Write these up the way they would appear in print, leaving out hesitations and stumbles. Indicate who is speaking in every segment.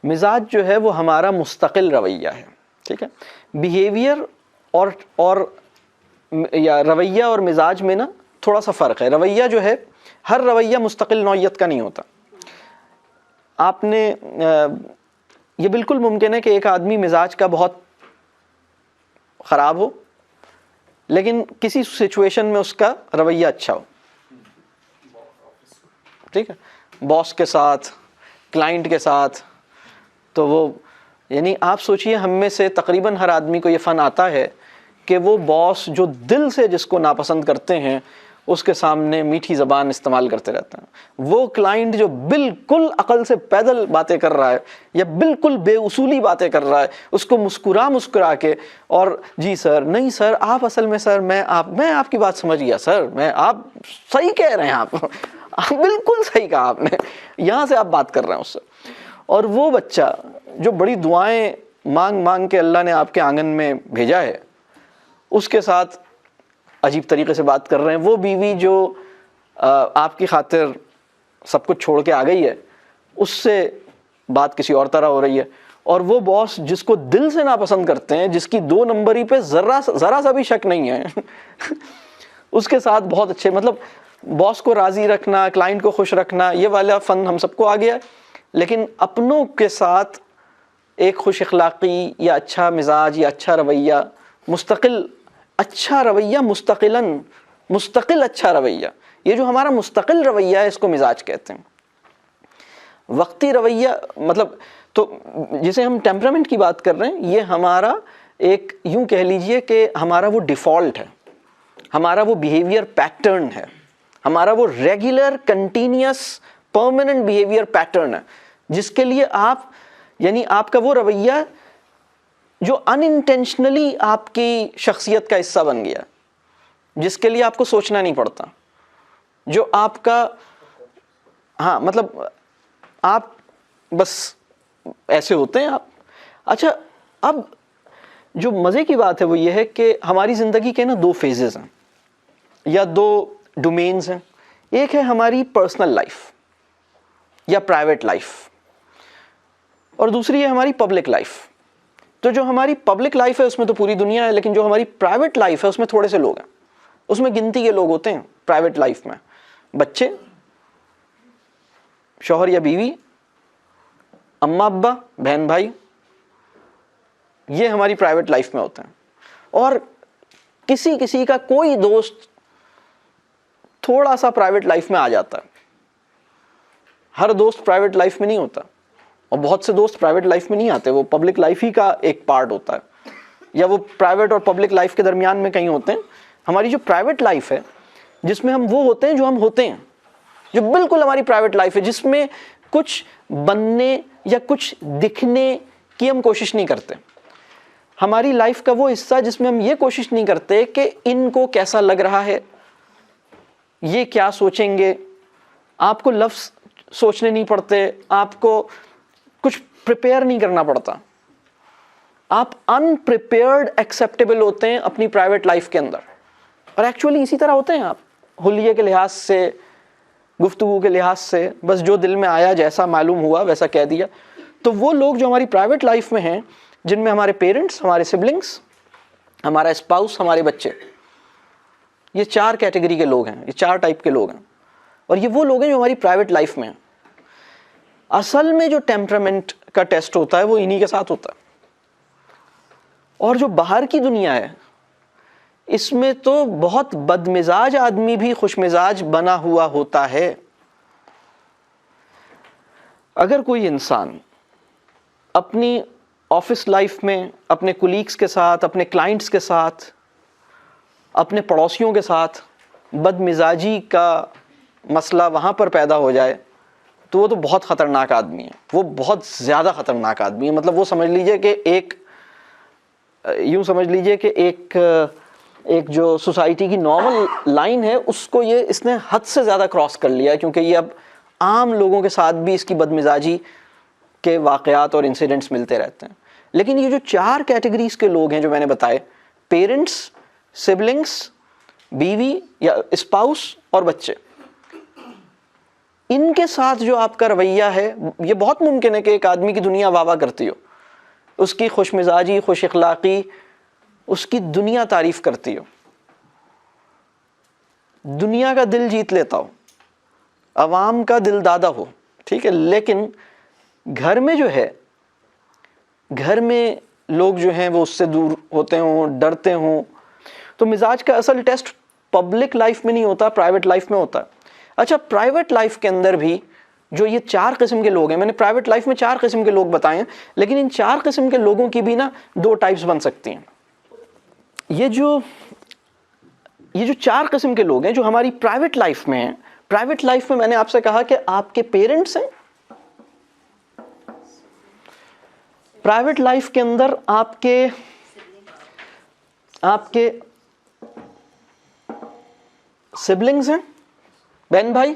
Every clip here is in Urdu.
Speaker 1: مزاج جو ہے وہ ہمارا مستقل رویہ ہے، ٹھیک ہے. بیہیویئر اور یا رویہ اور مزاج میں نا تھوڑا سا فرق ہے. رویہ جو ہے، ہر رویہ مستقل نوعیت کا نہیں ہوتا. آپ نے یہ بالکل ممکن ہے کہ ایک آدمی مزاج کا بہت خراب ہو لیکن کسی سچویشن میں اس کا رویہ اچھا ہو، ٹھیک ہے، باس کے ساتھ، کلائنٹ کے ساتھ. تو وہ یعنی آپ سوچئے ہم میں سے تقریباً ہر آدمی کو یہ فن آتا ہے کہ وہ باس جو دل سے جس کو ناپسند کرتے ہیں اس کے سامنے میٹھی زبان استعمال کرتے رہتے ہیں. وہ کلائنٹ جو بالکل عقل سے پیدل باتیں کر رہا ہے یا بالکل بے اصولی باتیں کر رہا ہے، اس کو مسکرا کے اور جی سر، نہیں سر، آپ اصل میں سر میں آپ کی بات سمجھ گیا سر، آپ صحیح کہہ رہے ہیں، آپ بالکل صحیح کہا آپ نے، یہاں سے آپ بات کر رہے ہیں اس سے. اور وہ بچہ جو بڑی دعائیں مانگ کے اللہ نے آپ کے آنگن میں بھیجا ہے، اس کے ساتھ عجیب طریقے سے بات کر رہے ہیں. وہ بیوی جو آپ کی خاطر سب کچھ چھوڑ کے آ گئی ہے، اس سے بات کسی اور طرح ہو رہی ہے. اور وہ باس جس کو دل سے ناپسند کرتے ہیں، جس کی 2 نمبری پہ ذرا سا بھی شک نہیں ہے اس کے ساتھ بہت اچھے، مطلب باس کو راضی رکھنا، کلائنٹ کو خوش رکھنا، یہ والا فن ہم سب کو آ گیا ہے. لیکن اپنوں کے ساتھ ایک خوش اخلاقی یا اچھا مزاج یا اچھا رویہ، مستقل اچھا رویہ، مستقل اچھا رویہ، یہ جو ہمارا مستقل رویہ ہے اس کو مزاج کہتے ہیں. وقتی رویہ مطلب تو جسے ہم ٹیمپرامنٹ کی بات کر رہے ہیں، یہ ہمارا ایک یوں کہہ لیجئے کہ ہمارا وہ ڈیفالٹ ہے، ہمارا وہ بیہیویئر پیٹرن ہے، ہمارا وہ regular continuous permanent behaviour pattern ہے، جس کے لیے آپ کا وہ رویہ جو انانٹینشنلی آپ کی شخصیت کا حصہ بن گیا، جس کے لیے آپ کو سوچنا نہیں پڑتا، جو آپ کا مطلب آپ بس ایسے ہوتے ہیں آپ. اچھا، اب جو مزے کی بات ہے وہ یہ ہے کہ ہماری زندگی کے نا 2 فیزز ہیں یا 2 ڈومینز ہیں. ایک ہے ہماری پرسنل لائف یا پرائیویٹ لائف، اور دوسری ہے ہماری پبلک لائف. تو جو ہماری پبلک لائف ہے اس میں تو پوری دنیا ہے، لیکن جو ہماری پرائیویٹ لائف ہے اس میں تھوڑے سے لوگ ہیں، اس میں گنتی کے لوگ ہوتے ہیں. پرائیویٹ لائف میں بچے، شوہر یا بیوی، اماں ابا، بہن بھائی، یہ ہماری پرائیویٹ لائف میں ہوتے ہیں. اور کسی کا کوئی دوست تھوڑا سا پرائیویٹ لائف میں آ جاتا ہے. ہر دوست پرائیویٹ لائف میں نہیں ہوتا، اور بہت سے دوست پرائیویٹ لائف میں نہیں آتے، وہ پبلک لائف ہی کا ایک پارٹ ہوتا ہے، یا وہ پرائیویٹ اور پبلک لائف کے درمیان میں کہیں ہوتے ہیں. ہماری جو پرائیویٹ لائف ہے، جس میں ہم وہ ہوتے ہیں جو ہم ہوتے ہیں، جو بالکل ہماری پرائیویٹ لائف ہے، جس میں کچھ بننے یا کچھ دکھنے کی ہم کوشش نہیں کرتے. ہماری لائف کا وہ حصہ جس میں ہم یہ کوشش نہیں کرتے کہ ان کو کیسا لگ رہا ہے، یہ کیا سوچیں گے. آپ کو لفظ سوچنے نہیں پڑتے، آپ کو کچھ پریپیئر نہیں کرنا پڑتا، آپ ان پریپیئرڈ ایکسیپٹیبل ہوتے ہیں اپنی پرائیویٹ لائف کے اندر. اور ایکچولی اسی طرح ہوتے ہیں آپ، حلیے کے لحاظ سے، گفتگو کے لحاظ سے، بس جو دل میں آیا، جیسا معلوم ہوا ویسا کہہ دیا. تو وہ لوگ جو ہماری پرائیویٹ لائف میں ہیں، جن میں ہمارے پیرنٹس، ہمارے سبلنگس، ہمارا اسپاؤس، ہمارے بچے، یہ 4 کیٹیگری کے لوگ ہیں، یہ 4 ٹائپ کے لوگ ہیں. اور یہ وہ لوگ ہیں جو ہماری پرائیویٹ لائف میں ہیں. اصل میں جو ٹیمپرامنٹ کا ٹیسٹ ہوتا ہے وہ انہی کے ساتھ ہوتا ہے. اور جو باہر کی دنیا ہے، اس میں تو بہت بدمزاج آدمی بھی خوش مزاج بنا ہوا ہوتا ہے. اگر کوئی انسان اپنی آفس لائف میں اپنے کولیگز کے ساتھ، اپنے کلائنٹس کے ساتھ، اپنے پڑوسیوں کے ساتھ بدمزاجی کا مسئلہ وہاں پر پیدا ہو جائے تو وہ تو بہت خطرناک آدمی ہے، وہ بہت زیادہ خطرناک آدمی ہے. مطلب وہ سمجھ لیجئے کہ یوں سمجھ لیجئے کہ ایک جو سوسائٹی کی نارمل لائن ہے اس نے حد سے زیادہ کراس کر لیا ہے، کیونکہ یہ اب عام لوگوں کے ساتھ بھی اس کی بدمزاجی کے واقعات اور انسیڈنٹس ملتے رہتے ہیں. لیکن یہ جو 4 کیٹیگریز کے لوگ ہیں جو میں نے بتائے، پیرنٹس، سبلنگس، بیوی یا اسپاؤس اور بچے، ان کے ساتھ جو آپ کا رویہ ہے، یہ بہت ممکن ہے کہ ایک آدمی کی دنیا واہ واہ کرتی ہو، اس کی خوش مزاجی، خوش اخلاقی، اس کی دنیا تعریف کرتی ہو، دنیا کا دل جیت لیتا ہو، عوام کا دل دادا ہو، ٹھیک ہے، لیکن گھر میں جو ہے، گھر میں لوگ جو ہیں وہ اس سے دور ہوتے ہوں، ڈرتے ہوں. تو مزاج کا اصل ٹیسٹ پبلک لائف میں نہیں ہوتا، پرائیویٹ لائف میں ہوتا. اچھا، پرائیویٹ لائف کے اندر بھی جو یہ 4 قسم کے لوگ ہیں، میں نے پرائیویٹ لائف میں 4 قسم کے لوگ بتائے ہیں، لیکن ان 4 قسم کے لوگوں کی بھی نا 2 ٹائپس بن سکتی ہیں. یہ جو 4 قسم کے لوگ ہیں جو ہماری پرائیویٹ لائف میں ہیں، پرائیویٹ لائف میں نے آپ سے کہا کہ آپ کے پیرنٹس ہیں، پرائیویٹ لائف کے اندر آپ کے سبلنگز ہیں، بہن بھائی،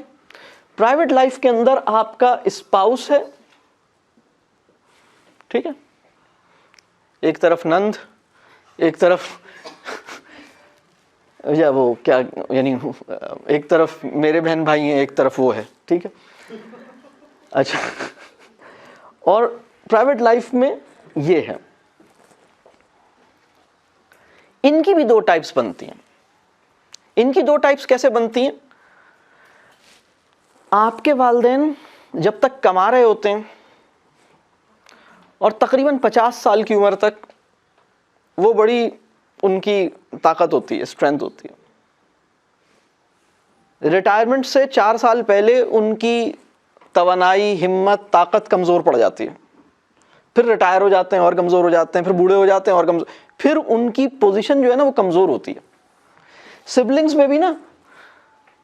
Speaker 1: پرائیویٹ لائف کے اندر آپ کا اسپاؤس ہے، ٹھیک ہے، ایک طرف نند، ایک طرف یا وہ کیا، یعنی ایک طرف میرے بہن بھائی ہیں، ایک طرف وہ ہے، ٹھیک ہے. اچھا، اور پرائیویٹ لائف میں یہ ہے. ان کی بھی 2 ٹائپس بنتی ہیں. ان کی 2 ٹائپس کیسے بنتی ہیں؟ آپ کے والدین جب تک کما رہے ہوتے ہیں اور تقریباً 50 سال کی عمر تک وہ بڑی ان کی طاقت ہوتی ہے، اسٹرینتھ ہوتی ہے. ریٹائرمنٹ سے 4 سال پہلے ان کی توانائی، ہمت، طاقت کمزور پڑ جاتی ہے. پھر ریٹائر ہو جاتے ہیں اور کمزور ہو جاتے ہیں، پھر بوڑھے ہو جاتے ہیں اور کمزور، پھر ان کی پوزیشن جو ہے نا وہ کمزور ہوتی ہے. سبلنگز میں بھی نا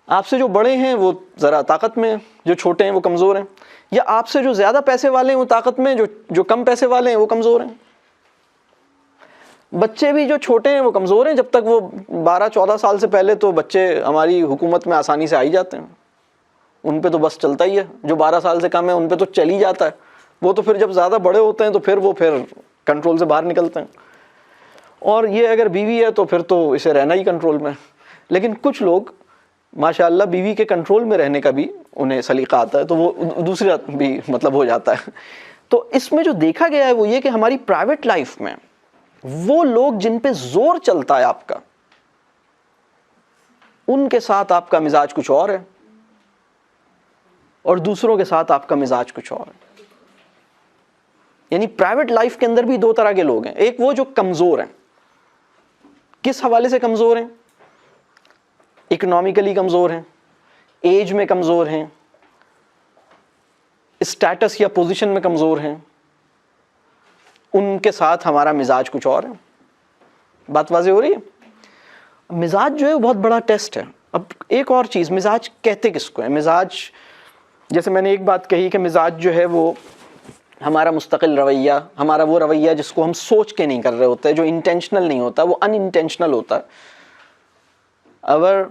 Speaker 1: آپ سے جو بڑے ہیں وہ ذرا طاقت میں ہیں، جو چھوٹے ہیں وہ کمزور ہیں، یا آپ سے جو زیادہ پیسے والے ہیں وہ طاقت میں، جو کم پیسے والے ہیں وہ کمزور ہیں. بچے بھی جو چھوٹے ہیں وہ کمزور ہیں، جب تک وہ 12-14 سال سے پہلے تو بچے ہماری حکومت میں آسانی سے آ ہی جاتے ہیں، ان پہ تو بس چلتا ہی ہے. جو 12 سال سے کم ہے ان پہ تو چل ہی جاتا ہے. وہ تو پھر جب زیادہ بڑے ہوتے ہیں تو پھر کنٹرول سے باہر نکلتے ہیں. اور یہ اگر بیوی ہے تو پھر تو اسے رہنا ہی کنٹرول میں. لیکن کچھ لوگ ماشاءاللہ بیوی کے کنٹرول میں رہنے کا بھی انہیں سلیقہ آتا ہے، تو وہ دوسری بھی مطلب ہو جاتا ہے. تو اس میں جو دیکھا گیا ہے وہ یہ کہ ہماری پرائیویٹ لائف میں وہ لوگ جن پہ زور چلتا ہے آپ کا، ان کے ساتھ آپ کا مزاج کچھ اور ہے، اور دوسروں کے ساتھ آپ کا مزاج کچھ اور ہے. یعنی پرائیویٹ لائف کے اندر بھی 2 طرح کے لوگ ہیں. ایک وہ جو کمزور ہیں. کس حوالے سے کمزور ہیں؟ اکنامکلی کمزور ہیں، ایج میں کمزور ہیں، اسٹیٹس یا پوزیشن میں کمزور ہیں. ان کے ساتھ ہمارا مزاج کچھ اور ہے. بات واضح ہو رہی ہے؟ مزاج جو ہے وہ بہت بڑا ٹیسٹ ہے. اب ایک اور چیز، مزاج کہتے کس کو ہے؟ مزاج، جیسے میں نے ایک بات کہی کہ مزاج جو ہے وہ ہمارا مستقل رویہ، ہمارا وہ رویہ جس کو ہم سوچ کے نہیں کر رہے ہوتے، جو انٹینشنل نہیں ہوتا، وہ ان انٹینشنل ہوتا ہے. اور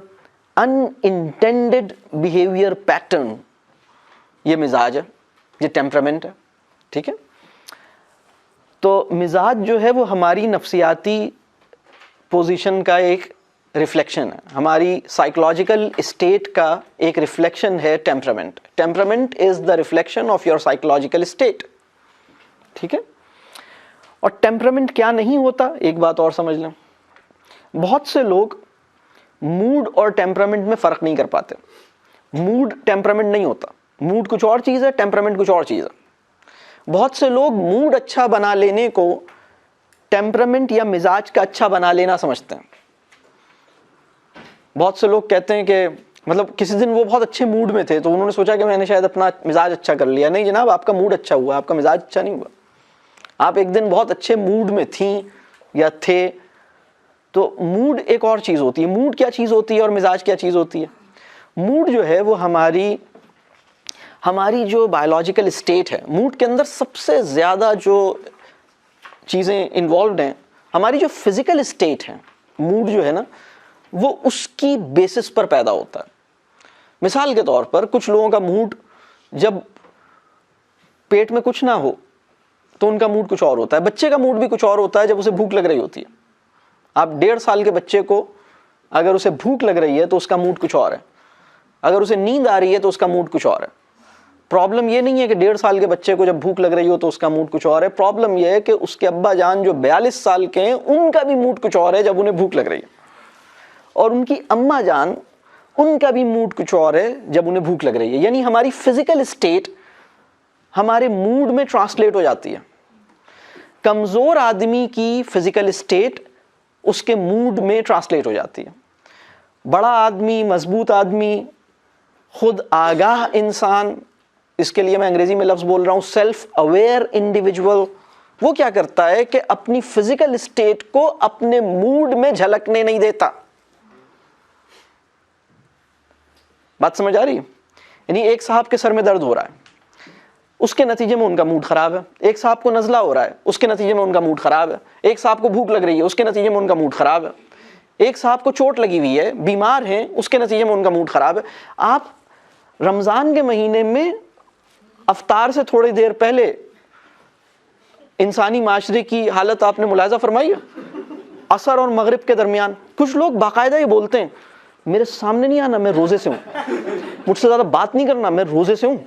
Speaker 1: ان انٹینڈڈ بیہیویئر پیٹرن، یہ مزاج ہے، یہ ٹیمپرامنٹ ہے. ٹھیک ہے، تو مزاج جو ہے وہ ہماری نفسیاتی پوزیشن کا ایک ریفلیکشن ہے، ہماری سائیکولوجیکل اسٹیٹ کا ایک ریفلیکشن ہے temperament. Temperament is the reflection of your psychological state. ٹھیک ہے، اور ٹیمپرامنٹ کیا نہیں ہوتا، ایک بات اور سمجھ لیں. بہت سے لوگ موڈ اور ٹیمپرامنٹ میں فرق نہیں کر پاتے. موڈ ٹیمپرامنٹ نہیں ہوتا، موڈ کچھ اور چیز ہے، ٹیمپرامنٹ کچھ اور چیز ہے. بہت سے لوگ موڈ اچھا بنا لینے کو ٹیمپرامنٹ یا مزاج کا اچھا بنا لینا سمجھتے ہیں. بہت سے لوگ کہتے ہیں کہ مطلب کسی دن وہ بہت اچھے موڈ میں تھے تو انہوں نے سوچا کہ میں نے شاید اپنا مزاج اچھا کر لیا. نہیں جناب، آپ کا موڈ اچھا ہوا، آپ کا مزاج اچھا نہیں ہوا. آپ ایک دن بہت اچھے موڈ میں تھیں یا تھے. تو موڈ ایک اور چیز ہوتی ہے. موڈ کیا چیز ہوتی ہے اور مزاج کیا چیز ہوتی ہے؟ موڈ جو ہے وہ ہماری جو بایولوجیکل اسٹیٹ ہے، موڈ کے اندر سب سے زیادہ جو چیزیں انوالوڈ ہیں، ہماری جو فزیکل اسٹیٹ ہے، موڈ جو ہے نا وہ اس کی بیسس پر پیدا ہوتا ہے. مثال کے طور پر کچھ لوگوں کا موڈ جب پیٹ میں کچھ نہ ہو تو ان کا موڈ کچھ اور ہوتا ہے. بچے کا موڈ بھی کچھ اور ہوتا ہے جب اسے بھوک لگ رہی ہوتی ہے. آپ 1.5 سال کے بچے کو اگر اسے بھوک لگ رہی ہے تو اس کا موڈ کچھ اور ہے. اگر اسے نیند آ رہی ہے تو اس کا موڈ کچھ اور ہے. پرابلم یہ نہیں ہے کہ 1.5 سال کے بچے کو جب بھوک لگ رہی ہو تو اس کا موڈ کچھ اور ہے. پرابلم یہ ہے کہ اس کے ابا جان جو 42 سال کے ہیں ان کا بھی موڈ کچھ اور ہے جب انہیں بھوک لگ رہی ہے, اور ان کی اماں جان ان کا بھی موڈ کچھ اور ہے جب انہیں بھوک لگ رہی ہے. یعنی ہماری فزیکل اسٹیٹ ہمارے موڈ میں ٹرانسلیٹ ہو جاتی ہے. کمزور آدمی کی فزیکل اسٹیٹ اس کے موڈ میں ٹرانسلیٹ ہو جاتی ہے. بڑا آدمی, مضبوط آدمی, خود آگاہ انسان, اس کے لیے میں انگریزی میں لفظ بول رہا ہوں سیلف اویئر انڈیویجول, وہ کیا کرتا ہے کہ اپنی فزیکل اسٹیٹ کو اپنے موڈ میں جھلکنے نہیں دیتا. بات سمجھ آ رہی ہے؟ یعنی ایک صاحب کے سر میں درد ہو رہا ہے, اس کے نتیجے میں ان کا موڈ خراب ہے. ایک صاحب کو نزلہ ہو رہا ہے, اس کے نتیجے میں ان کا موڈ خراب ہے. ایک صاحب کو بھوک لگ رہی ہے, اس کے نتیجے میں ان کا موڈ خراب ہے. ایک صاحب کو چوٹ لگی ہوئی ہے, بیمار ہیں, اس کے نتیجے میں ان کا موڈ خراب ہے. آپ رمضان کے مہینے میں افطار سے تھوڑی دیر پہلے انسانی معاشرے کی حالت آپ نے ملاحظہ فرمائی ہے؟ عصر اور مغرب کے درمیان کچھ لوگ باقاعدہ یہ بولتے ہیں میرے سامنے نہیں آنا, میں روزے سے ہوں, مجھ سے زیادہ بات نہیں کرنا, میں روزے سے ہوں.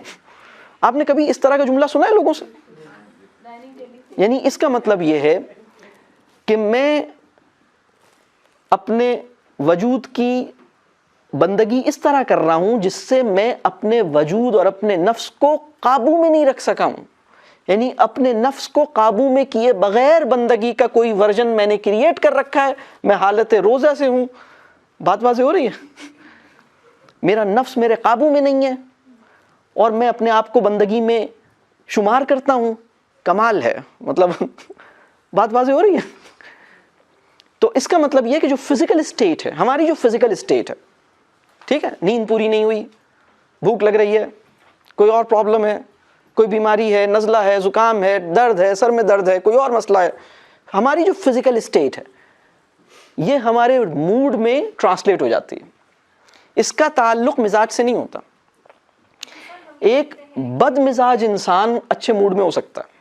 Speaker 1: آپ نے کبھی اس طرح کا جملہ سنا ہے لوگوں سے؟ یعنی اس کا مطلب یہ ہے کہ میں اپنے وجود کی بندگی اس طرح کر رہا ہوں جس سے میں اپنے وجود اور اپنے نفس کو قابو میں نہیں رکھ سکا ہوں. یعنی اپنے نفس کو قابو میں کیے بغیر بندگی کا کوئی ورژن میں نے کریٹ کر رکھا ہے, میں حالت روزہ سے ہوں. بات واضح ہو رہی ہے؟ میرا نفس میرے قابو میں نہیں ہے اور میں اپنے آپ کو بندگی میں شمار کرتا ہوں. کمال ہے, مطلب بات واضح ہو رہی ہے؟ تو اس کا مطلب یہ کہ جو فزیکل اسٹیٹ ہے, ہماری جو فزیکل اسٹیٹ ہے, ٹھیک ہے, نیند پوری نہیں ہوئی, بھوک لگ رہی ہے, کوئی اور پرابلم ہے, کوئی بیماری ہے, نزلہ ہے, زکام ہے, درد ہے, سر میں درد ہے, کوئی اور مسئلہ ہے, ہماری جو فزیکل اسٹیٹ ہے یہ ہمارے موڈ میں ٹرانسلیٹ ہو جاتی ہے. اس کا تعلق مزاج سے نہیں ہوتا. ایک بد مزاج انسان اچھے موڈ میں ہو سکتا ہے,